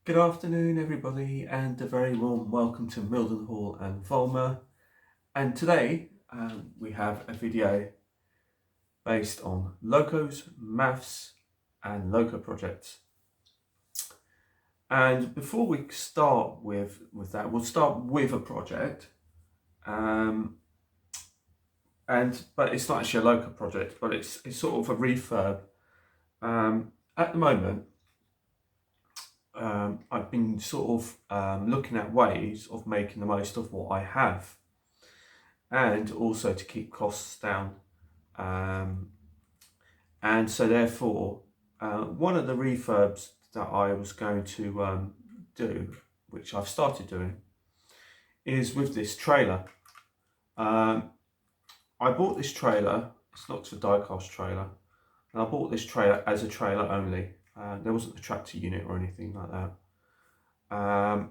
Good afternoon, everybody, and a very warm welcome to Mildenhall and Volmer. And today we have a video based on Locos, Maths, and Loco projects. And before we start with that, we'll start with a project. But it's not actually a Loco project, but it's sort of a refurb. At the moment, I've been sort of looking at ways of making the most of what I have, and also to keep costs down. And so therefore, one of the refurbs that I was going to do, which I've started doing, is with this trailer. I bought this trailer, it's an Oxford diecast trailer, and I bought this trailer as a trailer only. There wasn't a tractor unit or anything like that.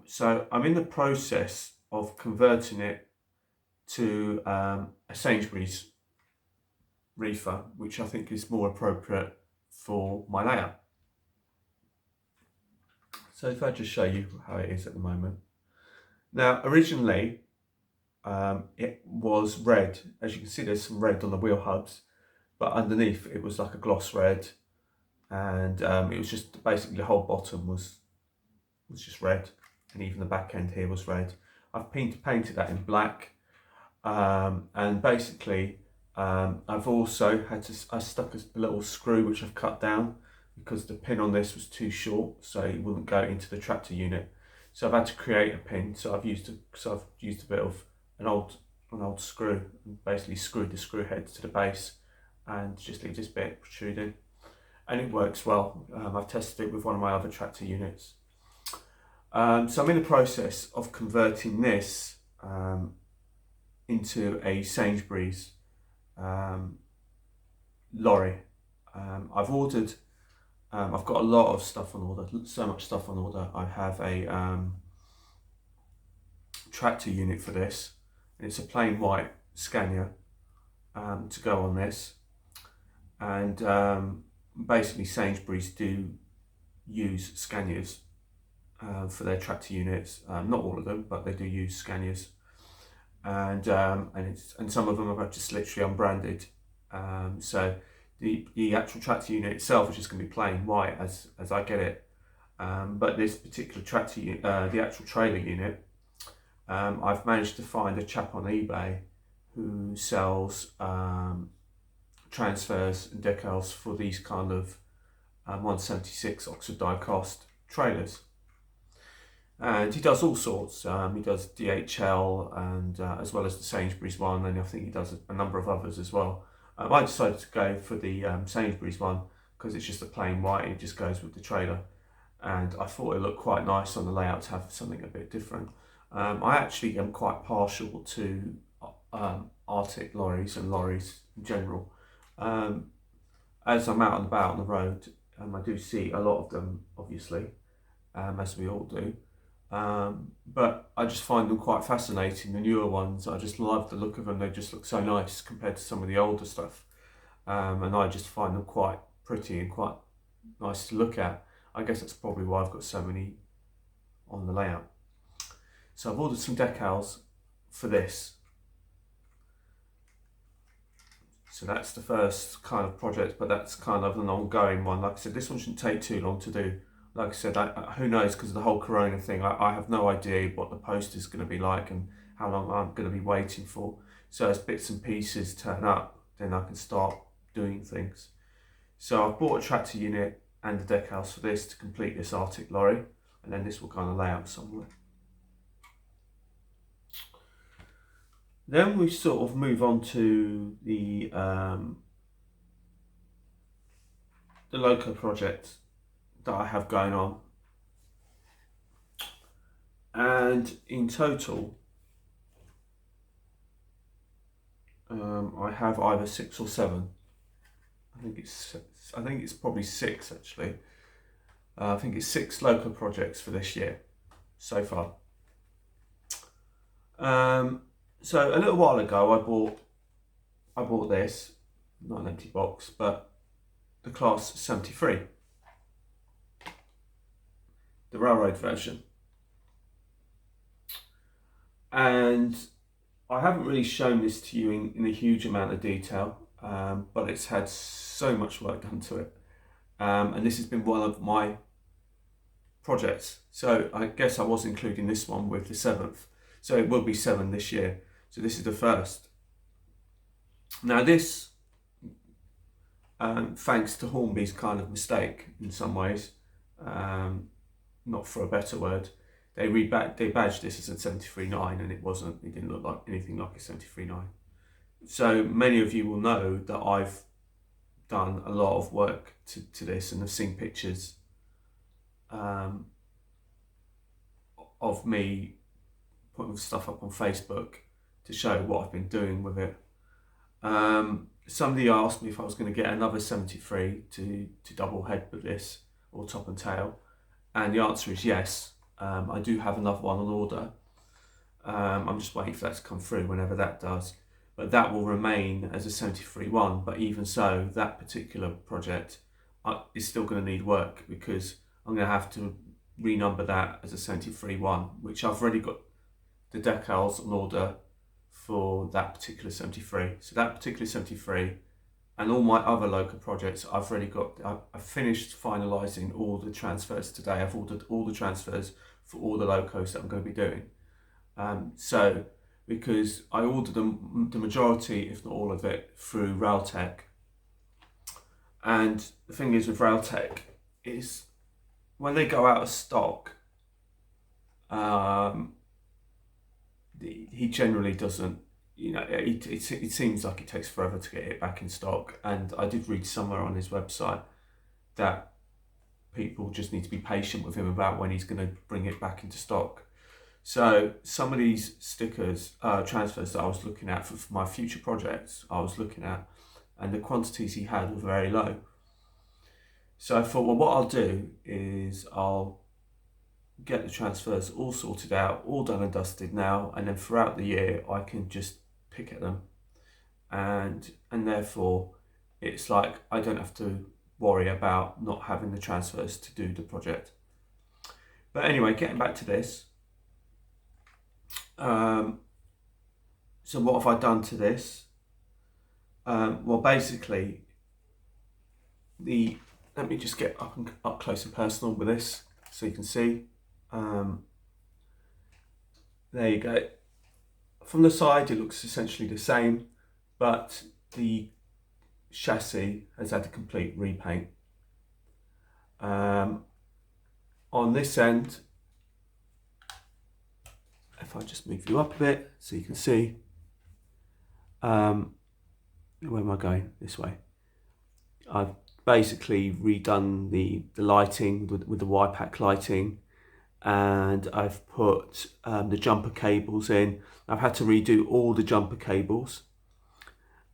So I'm in the process of converting it to a Sainsbury's reefer, which I think is more appropriate for my layout. So if I just show you how it is at the moment. Now, originally, it was red. As you can see, there's some red on the wheel hubs, but underneath it was like a gloss red, and it was just basically the whole bottom was just red, and even the back end here was red. I've painted that in black, and basically I've also I stuck a little screw which I've cut down because the pin on this was too short, so it wouldn't go into the tractor unit. So I've had to create a pin. So I've used a bit of an old screw and basically screwed the screw heads to the base and just leave this bit protruding, and it works well. I've tested it with one of my other tractor units. So I'm in the process of converting this into a Sainsbury's lorry. I've ordered, I've got a lot of stuff on order, so much stuff on order. I have a tractor unit for this, and it's a plain white Scania to go on this. And basically Sainsbury's do use Scanias for their tractor units. Not all of them, but they do use Scanias. And some of them are just literally unbranded. So the actual tractor unit itself is just going to be plain white as I get it. But this particular tractor unit, the actual trailer unit, I've managed to find a chap on eBay who sells transfers and decals for these kind of 176 Oxford diecast trailers. And he does all sorts. He does DHL and as well as the Sainsbury's one, and I think he does a number of others as well. I decided to go for the Sainsbury's one because it's just a plain white and it just goes with the trailer, and I thought it looked quite nice on the layout to have something a bit different. I actually am quite partial to Arctic lorries and lorries in general. As I'm out and about on the road, I do see a lot of them, obviously, as we all do. But I just find them quite fascinating. The newer ones, I just love the look of them. They just look so nice compared to some of the older stuff. And I just find them quite pretty and quite nice to look at. I guess that's probably why I've got so many on the layout. So I've ordered some decals for this. So that's the first kind of project, but that's kind of an ongoing one. Like I said, this one shouldn't take too long to do. Like I said, who knows, because of the whole corona thing, I have no idea what the post is going to be like and how long I'm going to be waiting for. So as bits and pieces turn up, then I can start doing things. So I've bought a tractor unit and the decals for this to complete this Arctic lorry, and then this will kind of lay out somewhere. Then we sort of move on to the Loco project that I have going on, and in total I have either 6 or 7. I think it's probably 6 actually. I think it's 6 Loco projects for this year so far. So a little while ago I bought this, not an empty box, but the Class 73. the railroad version. And I haven't really shown this to you in a huge amount of detail, but it's had so much work done to it. And this has been one of my projects. So I guess I was including this one with the 7th. So it will be 7 this year. So this is the first. Now this, thanks to Horme's kind of mistake in some ways, not for a better word, they badged this as a 73.9 and it wasn't. It didn't look like anything like a 73.9. So many of you will know that I've done a lot of work to this and have seen pictures of me putting stuff up on Facebook to show what I've been doing with it. Somebody asked me if I was going to get another 73 to double head with this, or top and tail, and the answer is yes. I do have another one on order. I'm just waiting for that to come through whenever that does, but that will remain as a 73.1. But even so, that particular project is still going to need work, because I'm going to have to renumber that as a 73.1, which I've already got the decals on order for that particular 73. So that particular 73 and all my other Loco projects, I've already got. I've finished finalising all the transfers today. I've ordered all the transfers for all the Locos that I'm going to be doing. So because I ordered them, the majority, if not all of it, through Railtech. And the thing is with Railtech is when they go out of stock, he generally doesn't, it seems like it takes forever to get it back in stock. And I did read somewhere on his website that people just need to be patient with him about when he's going to bring it back into stock. So some of these stickers, transfers that I was looking at for my future projects, and the quantities he had were very low. So I thought, well, what I'll do is I'll get the transfers all sorted out, all done and dusted now, and then throughout the year I can just pick at them, and therefore it's like I don't have to worry about not having the transfers to do the project. But anyway, getting back to this, so what have I done to this? Well, basically, let me just get up close and personal with this so you can see. There you go. From the side it looks essentially the same, but the chassis has had a complete repaint. On this end, if I just move you up a bit so you can see, where am I going? This way. I've basically redone the lighting with the Y-pack lighting, and I've put the jumper cables in. I've had to redo all the jumper cables,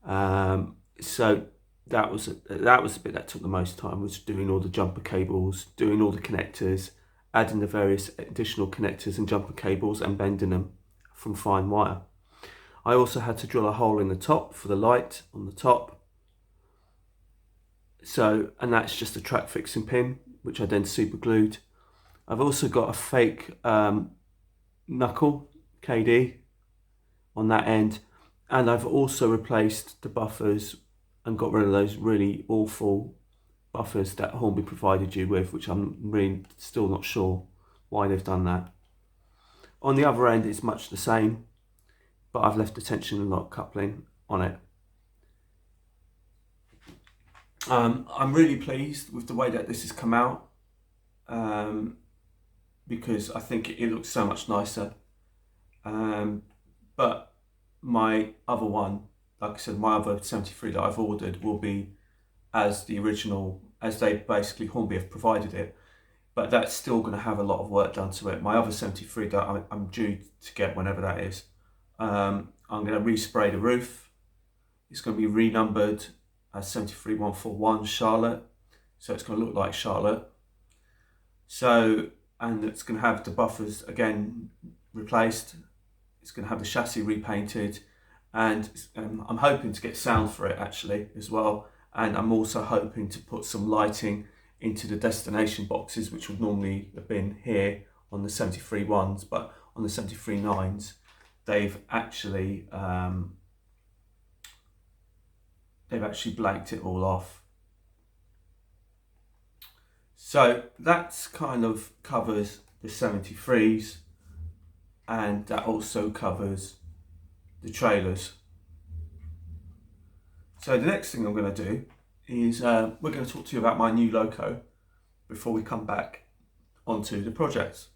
so that was the bit that took the most time, was doing all the jumper cables, doing all the connectors, adding the various additional connectors and jumper cables and bending them from fine wire. I also had to drill a hole in the top for the light on the top. So, and that's just a track fixing pin, which I then super glued. I've also got a fake knuckle KD on that end, and I've also replaced the buffers and got rid of those really awful buffers that Horme provided you with, which I'm really still not sure why they've done that. On the other end it's much the same, but I've left the tension and lock coupling on it. I'm really pleased with the way that this has come out, because I think it looks so much nicer. But my other one, like I said, my other 73 that I've ordered will be as the original, as they basically Horme have provided it, but that's still going to have a lot of work done to it. My other 73 that I'm due to get whenever that is, I'm going to respray the roof. It's going to be renumbered as 73141 Charlotte, so it's going to look like Charlotte. So, and it's going to have the buffers again replaced. It's going to have the chassis repainted, and I'm hoping to get sound for it actually as well. And I'm also hoping to put some lighting into the destination boxes, which would normally have been here on the 73 ones, but on the 73 nines, they've actually blanked it all off. So that's kind of covers the 73s, and that also covers the trailers. So the next thing I'm going to do is we're going to talk to you about my new Loco before we come back onto the project.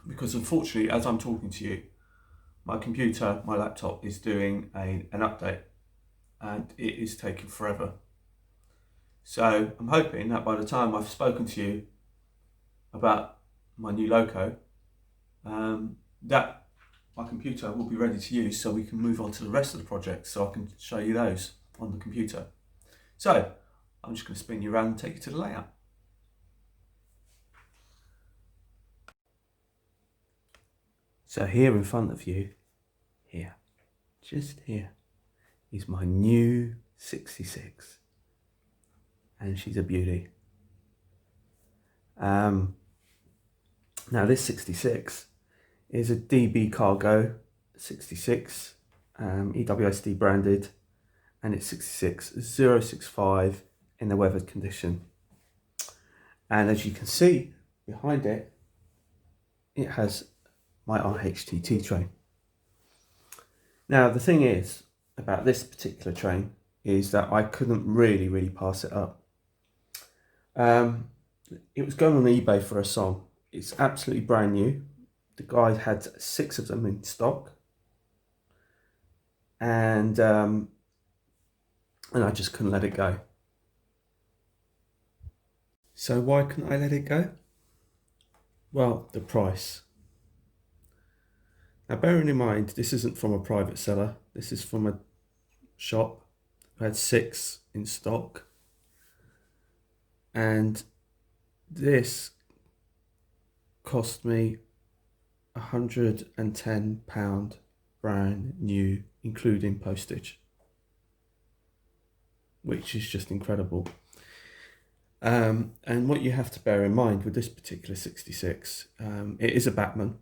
Because unfortunately, as I'm talking to you, my computer, my laptop is doing an update, and it is taking forever. So I'm hoping that by the time I've spoken to you about my new Loco, that my computer will be ready to use, so we can move on to the rest of the project, so I can show you those on the computer. So I'm just going to spin you around and take you to the layout. So here in front of you, here, just here, is my new 66. And she's a beauty. Now this 66 is a DB Cargo 66, EWSD branded, and it's 66065 in the weathered condition. And as you can see behind it, it has my RHTT train. Now the thing is about this particular train is that I couldn't really pass it up. It was going on eBay for a song. It's absolutely brand new. The guy had 6 of them in stock, and I just couldn't let it go. So why couldn't I let it go? Well, the price. Now bearing in mind, this isn't from a private seller. This is from a shop who had 6 in stock. And this cost me £110 brand new, including postage, which is just incredible. And what you have to bear in mind with this particular 66, it is a Batman,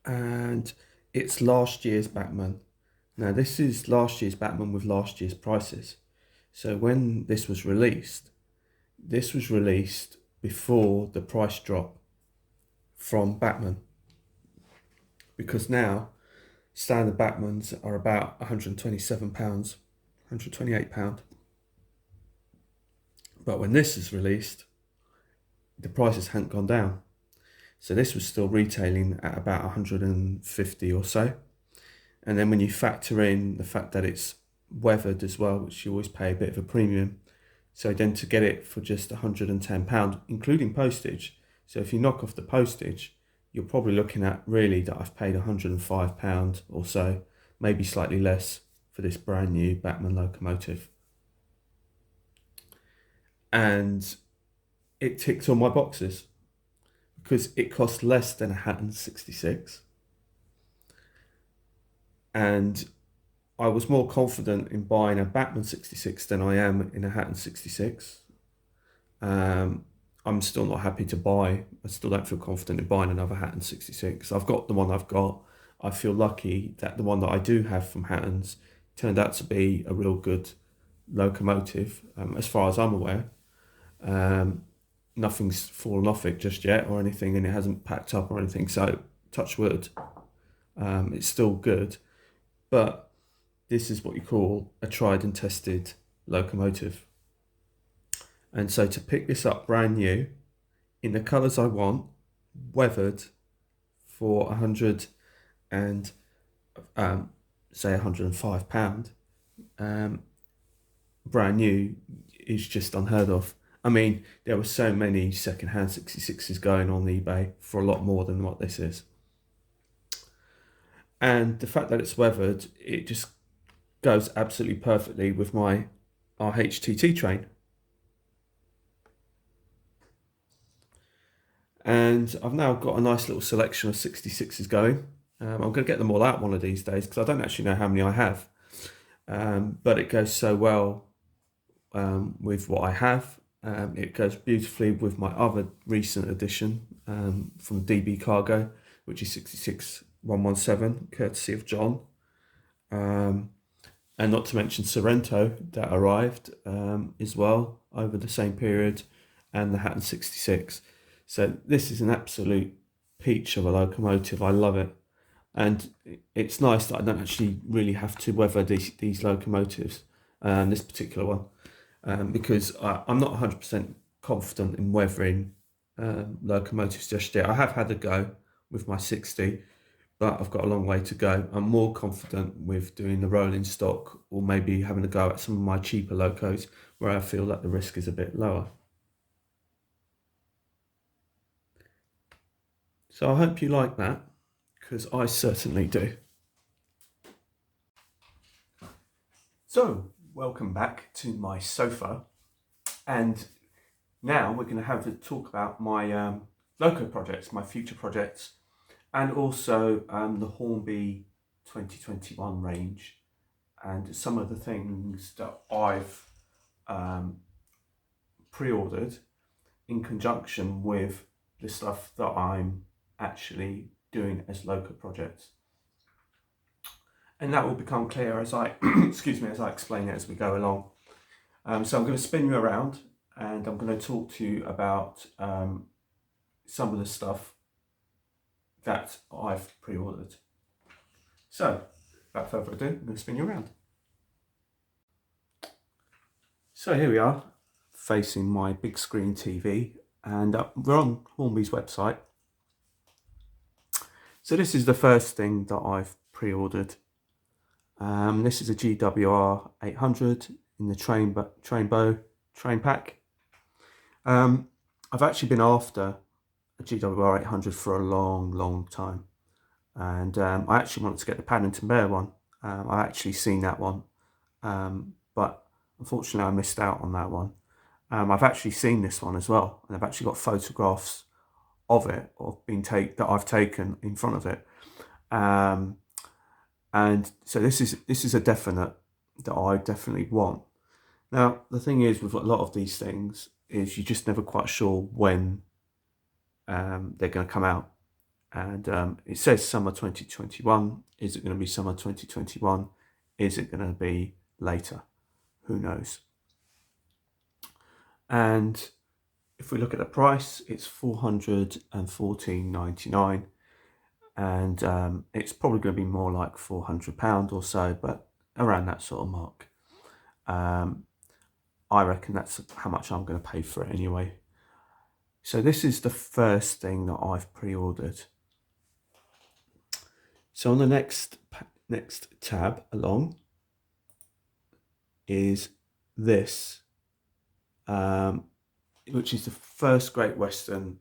and it's last year's Batman. Now this is last year's Batman with last year's prices. So when this was released before the price drop from Batman, because now standard Batmans are about £127, £128. But when this is released, the prices hadn't gone down. So this was still retailing at about 150 or so. And then when you factor in the fact that it's weathered as well, which you always pay a bit of a premium, so then to get it for just £110, including postage, so if you knock off the postage, you're probably looking at really that I've paid £105 or so, maybe slightly less, for this brand new Batman locomotive. And it ticked all my boxes because it cost less than a Hatton 66, and I was more confident in buying a Batman 66 than I am in a Hatton 66. I'm still not happy to buy. I still don't feel confident in buying another Hatton 66. I've got the one I've got. I feel lucky that the one that I do have from Hatton's turned out to be a real good locomotive, as far as I'm aware. Nothing's fallen off it just yet or anything, and it hasn't packed up or anything, so touch wood. It's still good, but this is what you call a tried and tested locomotive. And so to pick this up brand new in the colours I want, weathered, for £100 and say £105, brand new, is just unheard of. I mean, there were so many second-hand 66s going on eBay for a lot more than what this is. And the fact that it's weathered, it just goes absolutely perfectly with my RHTT train. And I've now got a nice little selection of 66s going. I'm going to get them all out one of these days because I don't actually know how many I have. But it goes so well with what I have. It goes beautifully with my other recent addition from DB Cargo, which is 66117, courtesy of John. And not to mention Sorrento that arrived as well over the same period, and the Hatton 66. So this is an absolute peach of a locomotive. I love it. And it's nice that I don't actually really have to weather these locomotives, this particular one, because I'm not 100% confident in weathering locomotives just yet. I have had a go with my 60, but I've got a long way to go. I'm more confident with doing the rolling stock, or maybe having a go at some of my cheaper locos where I feel that the risk is a bit lower. So I hope you like that, because I certainly do. So, welcome back to my sofa, and now we're going to have a talk about my Loco projects, my future projects, and also the Horme 2021 range, and some of the things that I've pre-ordered in conjunction with the stuff that I'm actually doing as Loco projects. And that will become clear as I excuse me, as I explain it as we go along. So I'm going to spin you around, and I'm going to talk to you about some of the stuff that I've pre-ordered. So, without further ado, I'm going to spin you around. So here we are, facing my big screen TV, and we're on Horme's website. So this is the first thing that I've pre-ordered. This is a GWR 800 in the train pack. I've actually been after a GWR 800 for a long time, and I actually wanted to get the Paddington Bear one. I've actually seen that one, but unfortunately I missed out on that one. I've actually seen this one as well, and I've actually got photographs of it, that I've taken in front of it. And so this is a definite that I definitely want. Now the thing is with a lot of these things is you're just never quite sure when they're going to come out, and it says summer 2021. Is it going to be summer 2021? Is it going to be later? Who knows? And if we look at the price, it's £414.99, and it's probably going to be more like £400 or so, but around that sort of mark. I reckon that's how much I'm going to pay for it anyway. So this is the first thing that I've pre-ordered. So on the next tab along is this, which is the first Great Western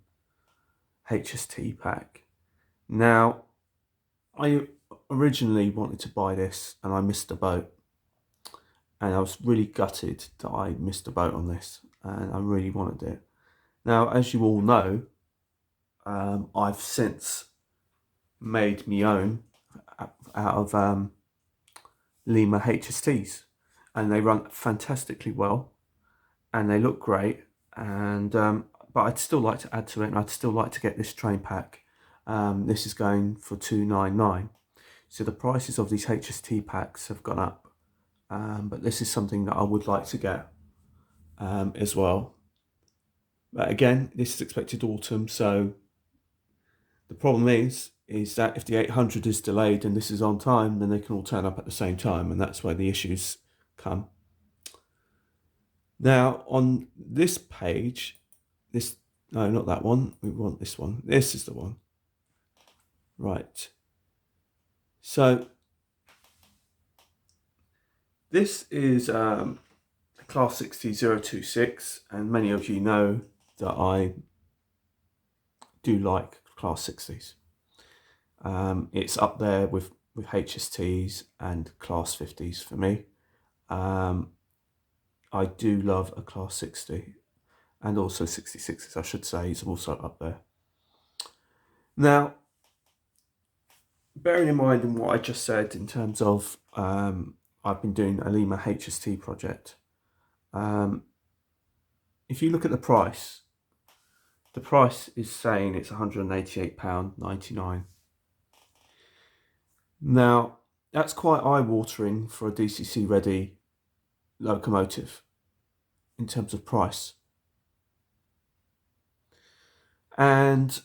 HST pack. Now, I originally wanted to buy this and I missed the boat, and I was really gutted that I missed the boat on this, and I really wanted it. Now, as you all know, I've since made my own out of Lima HSTs, and they run fantastically well and they look great, and but I'd still like to add to it, and I'd still like to get this train pack. This is going for $299, so the prices of these HST packs have gone up, but this is something that I would like to get as well. But again, this is expected autumn, so the problem is that if the 800 is delayed and this is on time, then they can all turn up at the same time, and that's where the issues come. Now, on this page, no, not that one, we want this one. This is the one. Right. So, this is a Class 60026, and many of you know that I do like Class 60s. It's up there with HSTs and Class 50s for me. I do love a Class 60, and also 66s, I should say, is also up there. Now, bearing in mind in what I just said in terms of I've been doing a Lima HST project, if you look at the price is saying it's £188.99. Now, that's quite eye-watering for a DCC ready locomotive in terms of price. And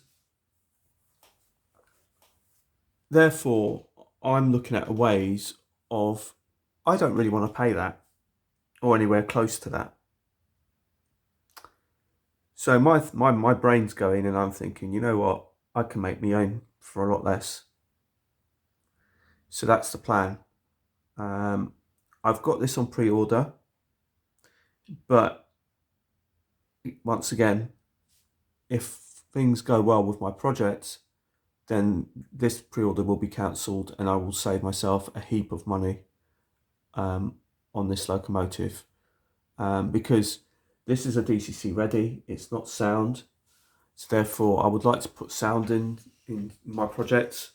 therefore, I'm looking at ways of, I don't really want to pay that or anywhere close to that. So my brain's going and I'm thinking, you know what, I can make my own for a lot less. So that's the plan. I've got this on pre-order, but once again, if things go well with my project, then this pre-order will be cancelled and I will save myself a heap of money on this locomotive, because this is a DCC ready, it's not sound, so therefore I would like to put sound in my project,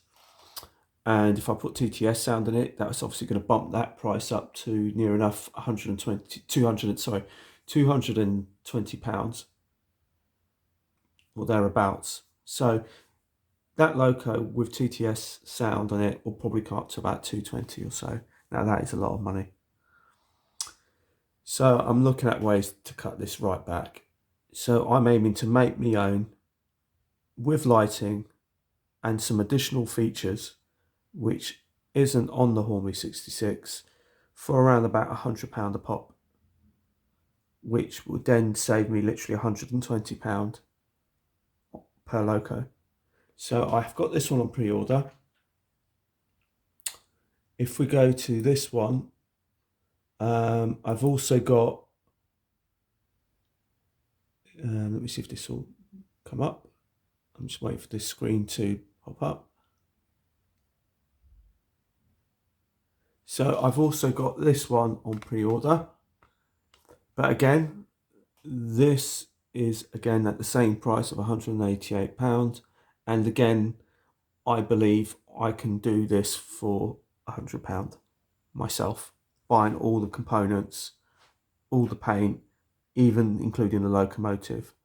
and if I put TTS sound in it, that's obviously going to bump that price up to near enough £220 or thereabouts. So that Loco with TTS sound on it will probably come up to about 220 or so. Now that is a lot of money. So I'm looking at ways to cut this right back. So I'm aiming to make me own with lighting and some additional features, which isn't on the Horme 66, for around about £100 a pop, which would then save me literally £120 per Loco. So I've got this one on pre-order. If we go to this one, I've also got, let me see if this will come up. I'm just waiting for this screen to pop up. So I've also got this one on pre-order, but again, this is again at the same price of £188, and again, I believe I can do this for £100 myself, buying all the components, all the paint, even including the locomotive.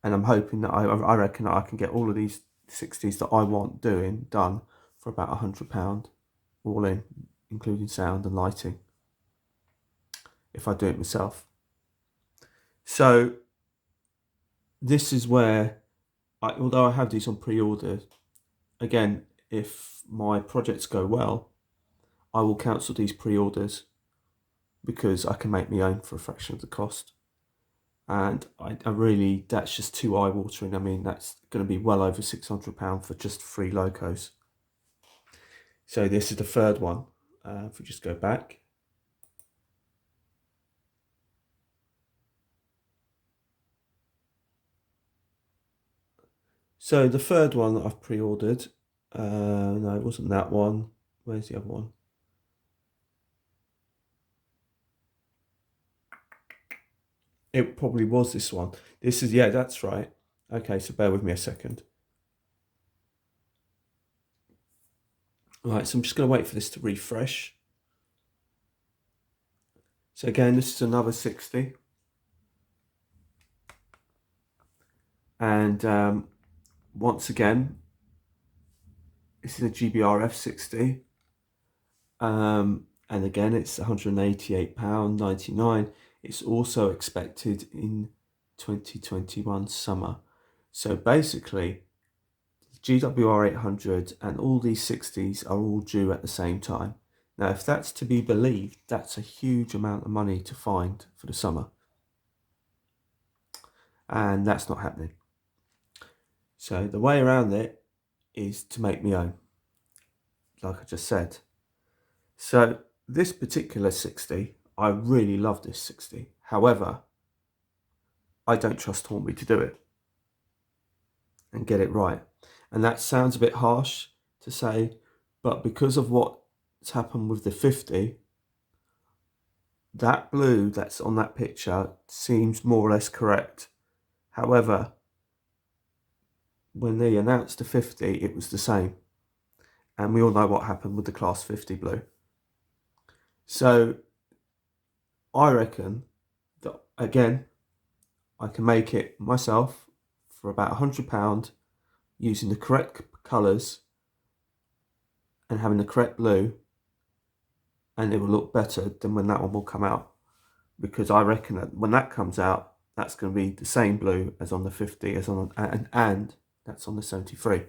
And I'm hoping that I reckon that I can get all of these 60s that I want done for about £100 all in, including sound and lighting, if I do it myself. So this is where, although I have these on pre-order, again, if my projects go well, I will cancel these pre-orders because I can make my own for a fraction of the cost. And I really, that's just too eye-watering. I mean, that's going to be well over £600 for just 3 locos. So this is the third one. If we just go back. So the third one that I've pre-ordered, no, it wasn't that one. Where's the other one? It probably was this one. This is, yeah, that's right. Okay, so bear with me a second. Right, so I'm just going to wait for this to refresh. So again, this is another 60. And once again, this is a GBRF 60. And again, it's £188.99. It's also expected in 2021 summer. So basically, GWR 800 and all these 60s are all due at the same time. Now, if that's to be believed, that's a huge amount of money to find for the summer. And that's not happening. So the way around it is to make me own, like I just said. So this particular 60, I really love this 60. However, I don't trust Horme to do it and get it right. And that sounds a bit harsh to say, but because of what's happened with the 50, that blue that's on that picture seems more or less correct. However, when they announced the 50, it was the same. And we all know what happened with the Class 50 blue. So I reckon again, I can make it myself for about £100 using the correct colours and having the correct blue, and it will look better than when that one will come out, because I reckon that when that comes out, that's going to be the same blue as on the 50 as on and that's on the 73.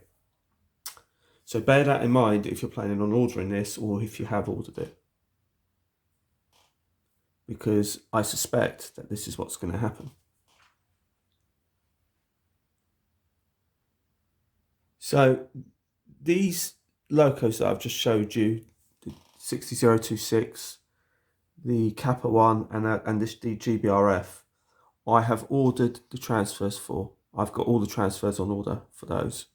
So bear that in mind if you're planning on ordering this, or if you have ordered it, because I suspect that this is what's going to happen. So these Locos that I've just showed you, the 60026, the Kappa one, and this the GBRF, I have ordered the transfers for. I've got all the transfers on order for those.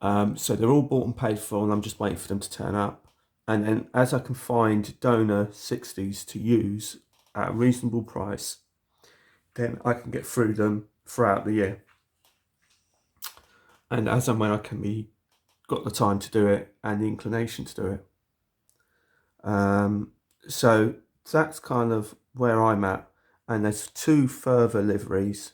So they're all bought and paid for, and I'm just waiting for them to turn up. And then as I can find donor 60s to use at a reasonable price, then I can get through them throughout the year. And as and when I can be got the time to do it and the inclination to do it. So that's kind of where I'm at. And there's 2 further liveries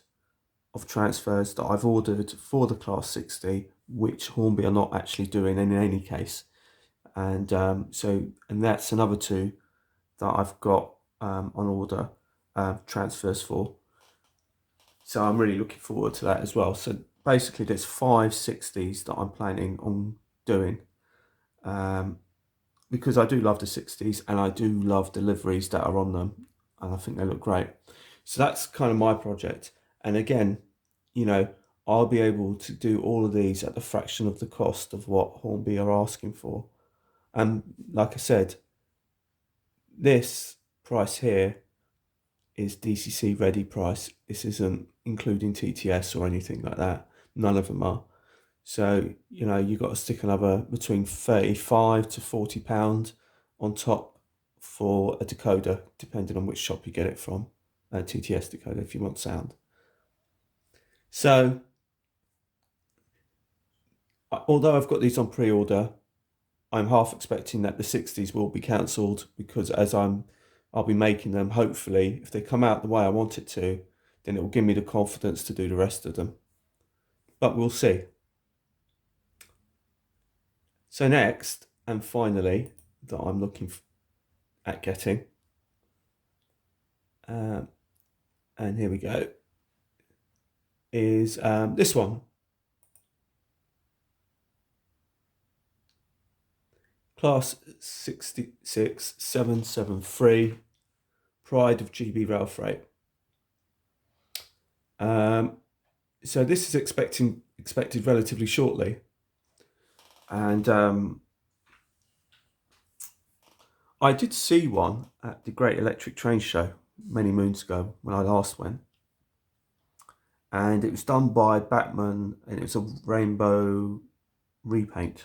of transfers that I've ordered for the Class 60, which Hornby are not actually doing in any case. And and that's another 2 that I've got on order transfers for. So I'm really looking forward to that as well. So basically there's 5 60s that I'm planning on doing, because I do love the 60s and I do love the liveries that are on them, and I think they look great. So that's kind of my project. And again, you know, I'll be able to do all of these at the fraction of the cost of what Hornby are asking for. And like I said, this price here is DCC ready price. This isn't including TTS or anything like that. None of them are. So, you know, you've got to stick another between 35 to £40 on top for a decoder, depending on which shop you get it from. A TTS decoder if you want sound. So, although I've got these on pre-order, I'm half expecting that the 60s will be cancelled, because as I'll be making them, hopefully, if they come out the way I want it to, then it will give me the confidence to do the rest of them. But we'll see. So next, and finally, that I'm looking at getting, and here we go, is this one. Class 66773, Pride of GB Rail Freight. So this is expected relatively shortly, and I did see one at the Great Electric Train Show many moons ago when I last went, and it was done by Batman, and it was a rainbow repaint.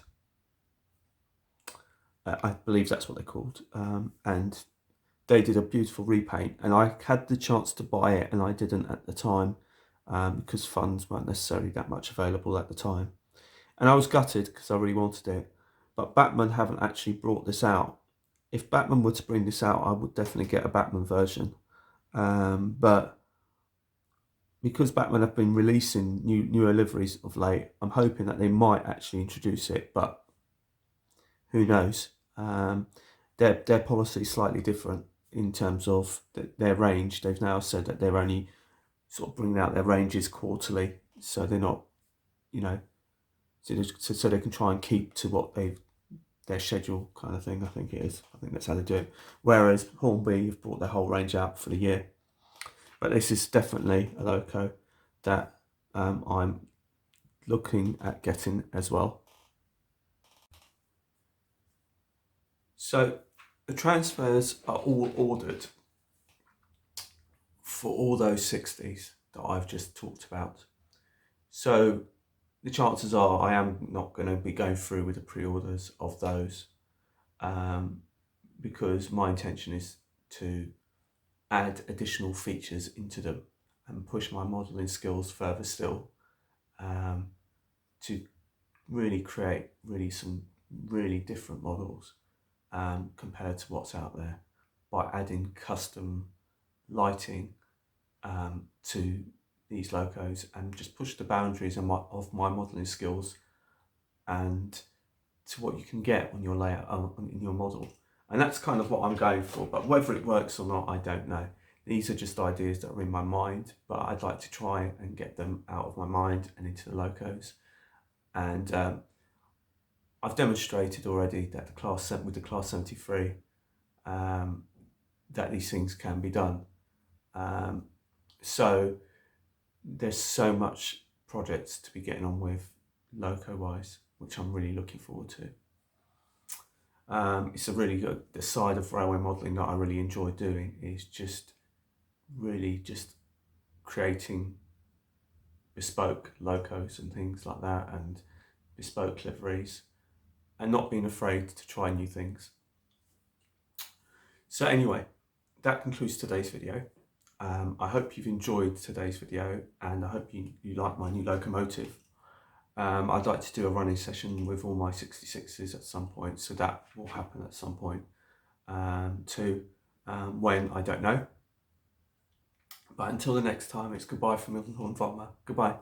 I believe that's what they're called, and they did a beautiful repaint, and I had the chance to buy it, and I didn't at the time, because funds weren't necessarily that much available at the time, and I was gutted because I really wanted it. But Batman haven't actually brought this out. If Batman were to bring this out, I would definitely get a Batman version, but because Batman have been releasing newer liveries of late, I'm hoping that they might actually introduce it, but who knows. Their policy is slightly different in terms of their range. They've now said that they're only sort of bringing out their ranges quarterly, so they're not, you know, so they can try and keep to what their schedule kind of thing. I think it is. I think that's how they do it. Whereas Hornby have brought their whole range out for the year. But this is definitely a Loco that I'm looking at getting as well. So the transfers are all ordered for all those 60s that I've just talked about. So the chances are I am not going to be going through with the pre-orders of those, because my intention is to add additional features into them and push my modelling skills further still, to really create some really different models compared to what's out there, by adding custom lighting to these locos and just push the boundaries of my modelling skills and to what you can get on your layout in your model. And that's kind of what I'm going for, but whether it works or not, I don't know. These are just ideas that are in my mind, but I'd like to try and get them out of my mind and into the locos. And I've demonstrated already that with the class 73 that these things can be done. So there's so much projects to be getting on with loco wise, which I'm really looking forward to. It's a really good, the side of railway modelling that I really enjoy doing is just creating bespoke locos and things like that, and bespoke liveries, and not being afraid to try new things. So anyway, that concludes today's video. I hope you've enjoyed today's video, and I hope you like my new locomotive. I'd like to do a running session with all my 66s at some point, so that will happen at some point too. When, I don't know. But until the next time, it's goodbye from Horme. Goodbye.